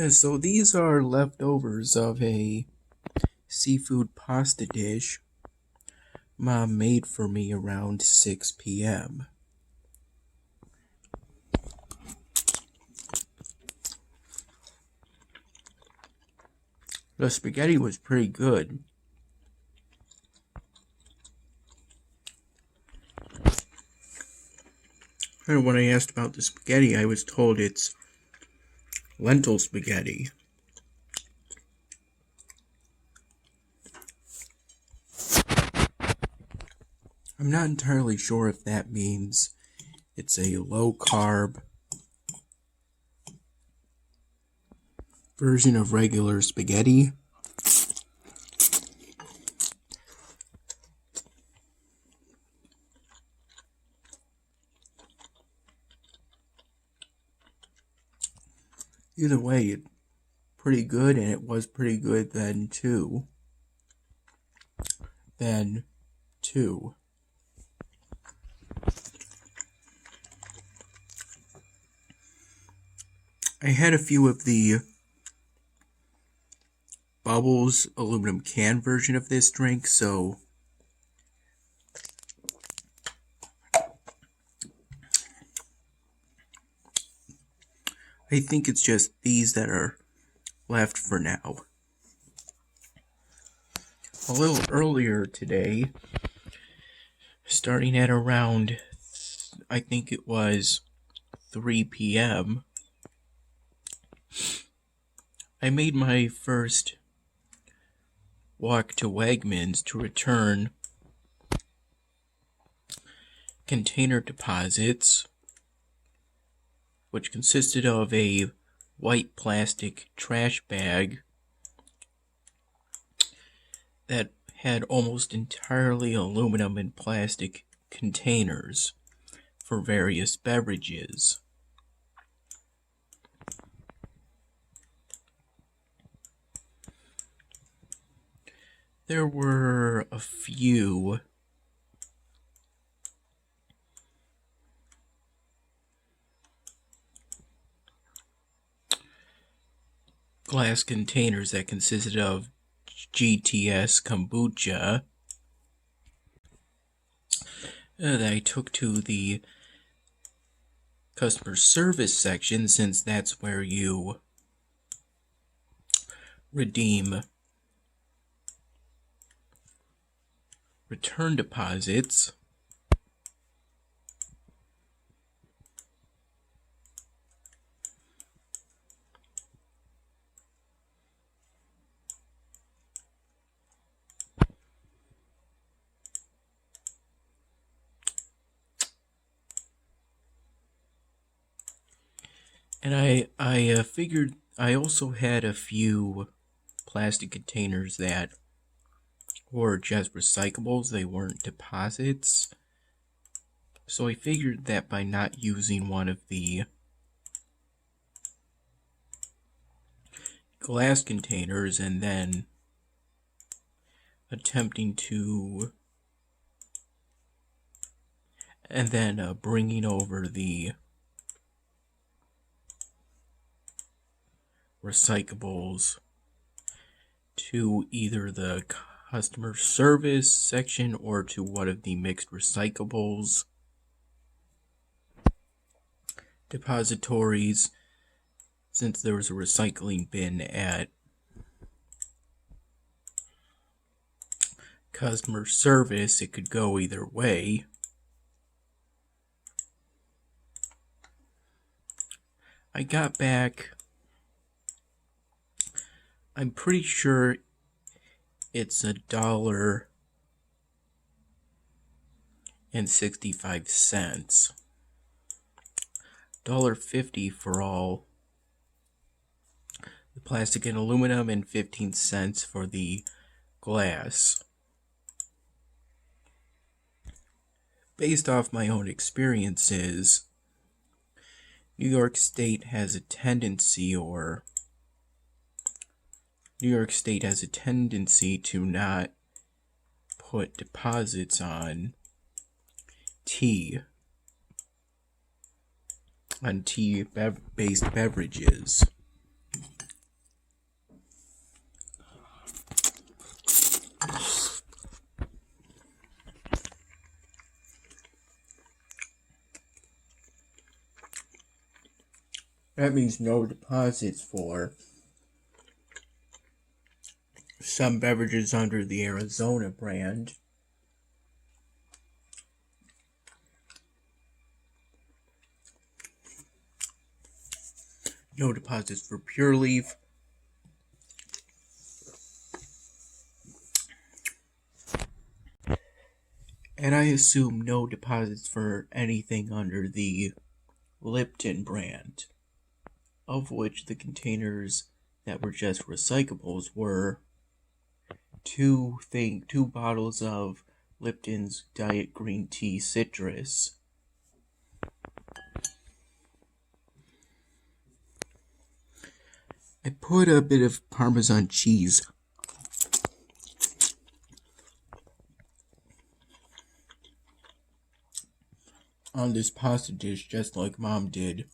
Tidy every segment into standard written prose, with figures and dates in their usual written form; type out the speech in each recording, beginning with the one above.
So these are leftovers of a seafood pasta dish Mom made for me around 6 p.m. The spaghetti was pretty good. And when I asked about the spaghetti, I was told it's lentil spaghetti. I'm not entirely sure if that means it's a low-carb version of regular spaghetti. Either way, it's pretty good, and it was pretty good then too. I had a few of the Bubbles aluminum can version of this drink, so I think it's just these that are left for now. A little earlier today, starting at around, I think it was 3 p.m., I made my first walk to Wegmans to return container deposits, which consisted of a white plastic trash bag that had almost entirely aluminum and plastic containers for various beverages. There were a few glass containers that consisted of GTS kombucha that I took to the customer service section, since that's where you redeem return deposits. And I figured I also had a few plastic containers that were just recyclables. They weren't deposits. So I figured that by not using one of the glass containers and then bringing over the recyclables to either the customer service section or to one of the mixed recyclables depositories, since there was a recycling bin at customer service, it could go either way. I got back, I'm pretty sure it's $1.65. $1.50 for all the plastic and aluminum, and 15 cents for the glass. Based off my own experiences, New York State has a tendency to not put deposits on tea-based beverages. That means no deposits for some beverages under the Arizona brand. No deposits for Pure Leaf. And I assume no deposits for anything under the Lipton brand, of which the containers that were just recyclables were two bottles of Lipton's Diet Green Tea Citrus. I put a bit of Parmesan cheese on this pasta dish just like Mom did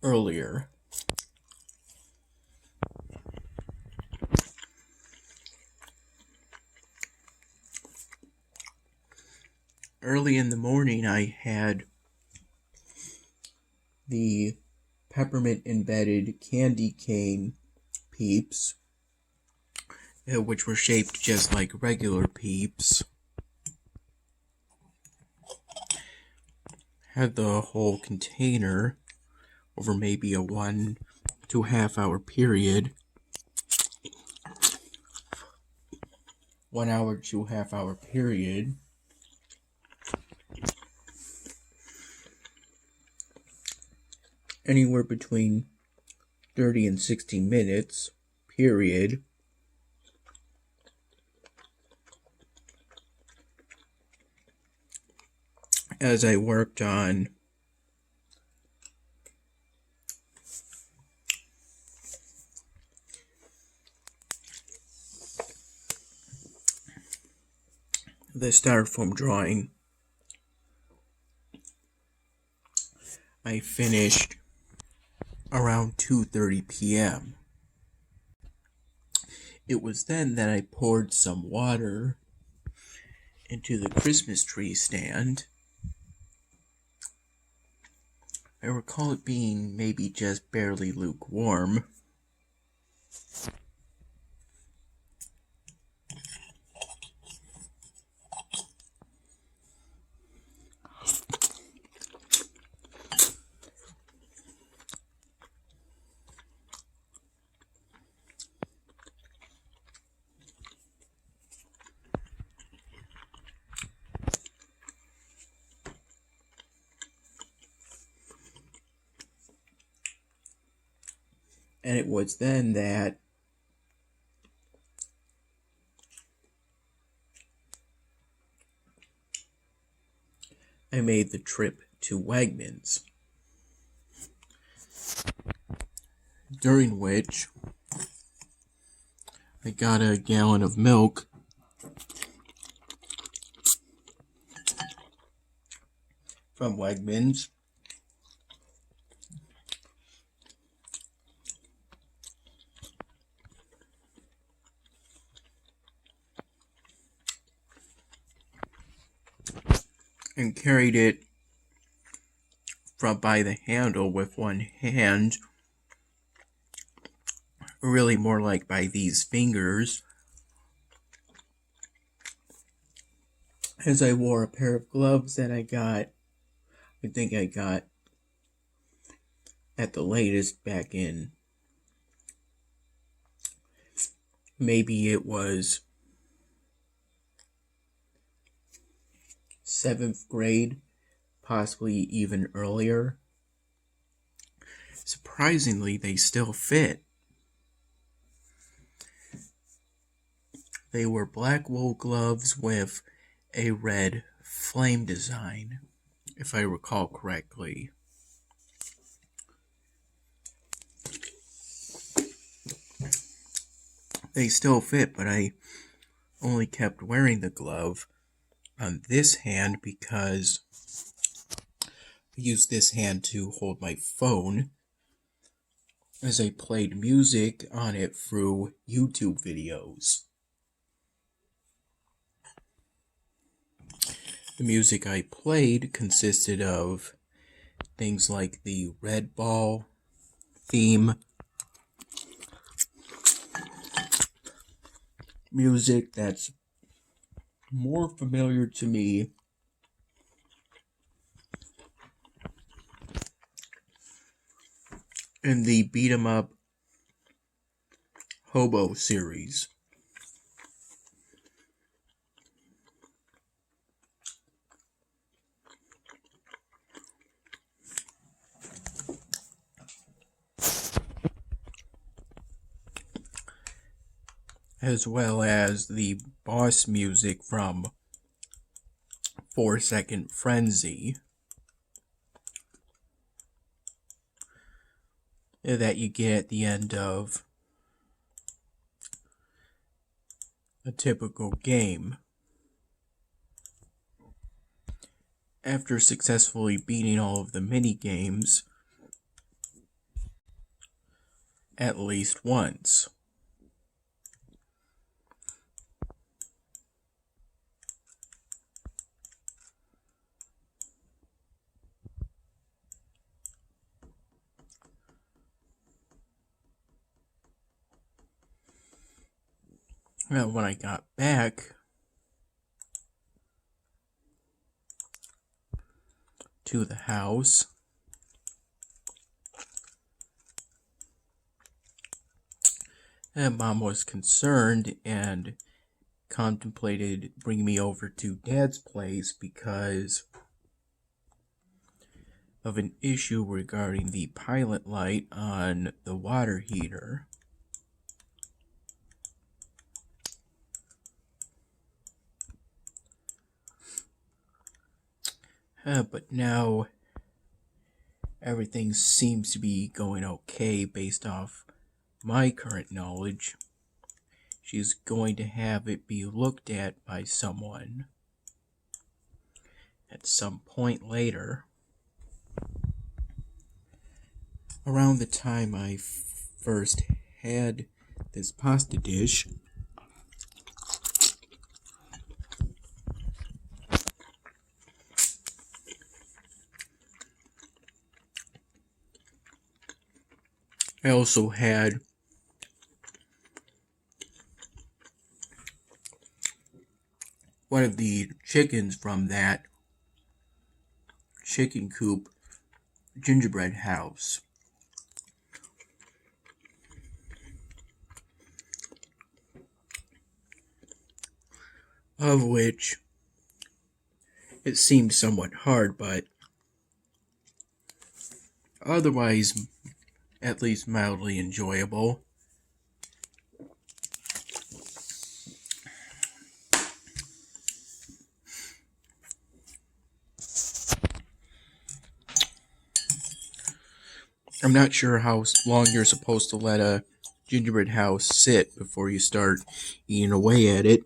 earlier. Early in the morning, I had the peppermint embedded candy cane Peeps, which were shaped just like regular Peeps. Had the whole container over maybe a 1 to half hour period. 1 hour to half hour period. Anywhere between 30 and 60 minutes, period. As I worked on the styrofoam drawing, I finished around 2:30 p.m. It was then that I poured some water into the Christmas tree stand. I recall it being maybe just barely lukewarm. And it was then that I made the trip to Wegmans, during which I got a gallon of milk from Wegmans, and carried it from by the handle with one hand, really more like by these fingers, as I wore a pair of gloves that I think I got at the latest back in, maybe it was 7th grade, possibly even earlier. Surprisingly, they still fit. They were black wool gloves with a red flame design, if I recall correctly. They still fit, but I only kept wearing the glove on this hand because I used this hand to hold my phone as I played music on it through YouTube videos. The music I played consisted of things like the Red Ball theme, music that's more familiar to me in the Beat 'em Up Hobo series. As well as the boss music from 4-Second Frenzy that you get at the end of a typical game. After successfully beating all of the mini games at least once. Well, when I got back to the house, Mom was concerned and contemplated bringing me over to Dad's place because of an issue regarding the pilot light on the water heater. But now everything seems to be going okay based off my current knowledge. She's going to have it be looked at by someone at some point later. Around the time I first had this pasta dish, I also had one of the chickens from that chicken coop gingerbread house. Of which it seemed somewhat hard, but otherwise at least mildly enjoyable. I'm not sure how long you're supposed to let a gingerbread house sit before you start eating away at it.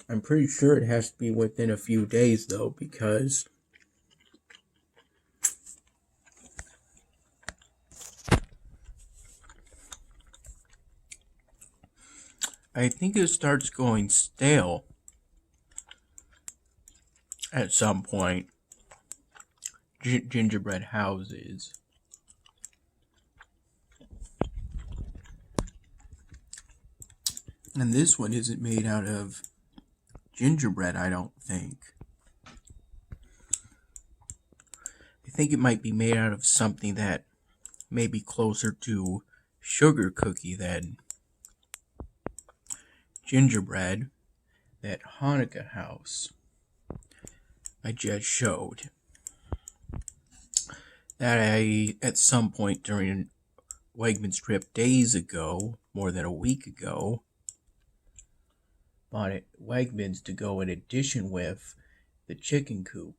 I'm pretty sure it has to be within a few days, though, because I think it starts going stale at some point. Gingerbread houses. And this one isn't made out of gingerbread, I don't think. I think it might be made out of something that may be closer to sugar cookie than gingerbread. That Hanukkah house I just showed. That I, at some point during Wegmans trip days ago, more than a week ago, bought at Wegmans to go in addition with the chicken coop.